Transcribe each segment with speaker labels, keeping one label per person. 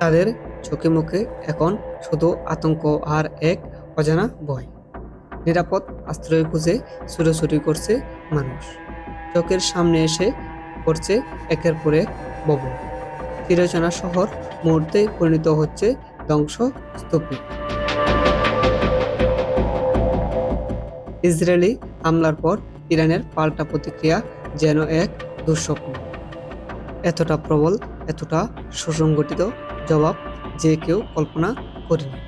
Speaker 1: তাদের চোখে মুখে এখন শুধু আতঙ্ক আর এক অজানা ভয়। নিরাপদ আশ্রয় খুঁজে ছুটোছুটি করছে মানুষ। চোখের সামনে এসে পড়ছে একের পর এক ভবন। চিরচেনা শহর মুহূর্তেই পরিণত হচ্ছে ধ্বংসস্তূপে। ইসরায়েলি হামলার পর ইরানের পাল্টা প্রতিক্রিয়া যেন এক দুঃস্বপ্ন। এতটা প্রবল, এতটা সুসংগঠিত জবাব যে কেউ কল্পনা করেনি।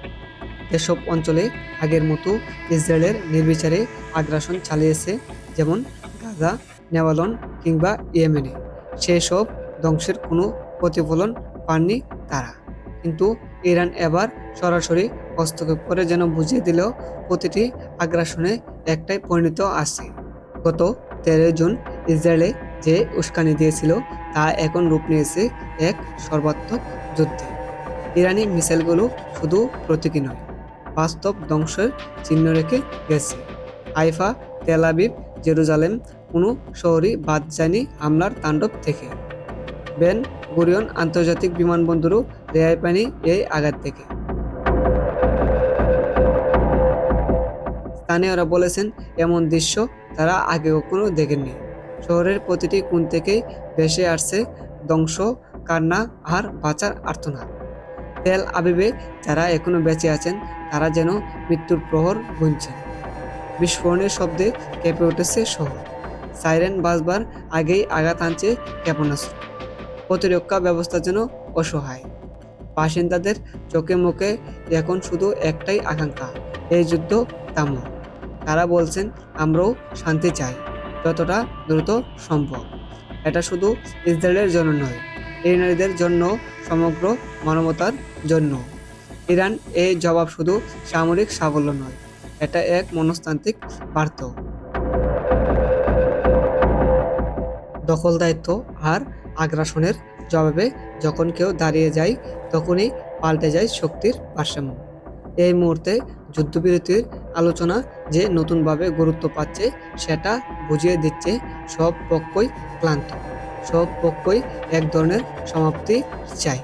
Speaker 1: এসব অঞ্চলে আগের মতো ইসরায়েলের নির্বিচারে আগ্রাসন চালিয়েছে, যেমন গাজা, লেবানন কিংবা ইয়েমেনে। সেসব ধ্বংসের কোনো প্রতিফলন পাননি তারা। কিন্তু ইরান এবার সরাসরি হস্তক্ষেপ করে যেন বুঝিয়ে দিল, প্রতিটি আগ্রাসনে একটাই পরিণত আছে। গত 13 জুন ইসরায়েলে যে উস্কানি দিয়েছিল তা এখন রূপ নিয়েছে এক সর্বাত্মক যুদ্ধে। ইরানি মিসাইলগুলো শুধু প্রতীকী নয়, বাস্তব ধ্বংসের চিহ্ন রেখে গেছে। হাইফা, তেল আবিব, জেরুজালেম, কোনো শহরই বাদ যায়নি হামলার তাণ্ডব থেকে। বেন গুরিয়ন আন্তর্জাতিক বিমানবন্দরও রেহাই পায়নি এই আঘাত থেকে। স্থানীয়রা বলেছেন, এমন দৃশ্য তারা আগে কখনো দেখেননি। শহরের প্রতিটি কোণ থেকেই ভেসে আসছে ধ্বংস, কান্না আর বাঁচার আর্তনাদ। তেল আবিবে যারা এখনো বেঁচে আছেন তারা যেন মৃত্যুর প্রহর গুনছেন। বিস্ফোরণের শব্দে কেঁপে উঠেছে শহর। সাইরেন বাজবার আগেই আঘাত আনছে ক্ষেপণাস্ত্র। প্রতিরক্ষা ব্যবস্থা যেন অসহায়। বাসিন্দাদের চোখে মুখে এখন শুধু একটাই আকাঙ্ক্ষা, এই যুদ্ধ থামুক। তারা বলছেন, আমরাও শান্তি চাই, যতটা দ্রুত সম্ভব। এটা শুধু ইসরায়েলের জন্য নয়, এই নারীদের জন্য, সমগ্র মানবতার জন্য। ইরান এই জবাব শুধু সামরিক সাফল্য নয়, এটা এক মনস্তান্ত্রিক বার্তাও। দখলদারিত্ব আর আগ্রাসনের জবাবে যখন কেউ দাঁড়িয়ে যায়, তখনই পাল্টে যায় শক্তির ভারসাম্য। এই মুহূর্তে যুদ্ধবিরতির আলোচনা যে নতুনভাবে গুরুত্ব পাচ্ছে, সেটা বুঝিয়ে দিচ্ছে সব পক্ষই ক্লান্ত, সব পক্ষই এক ধরনের সমাপ্তি চায়।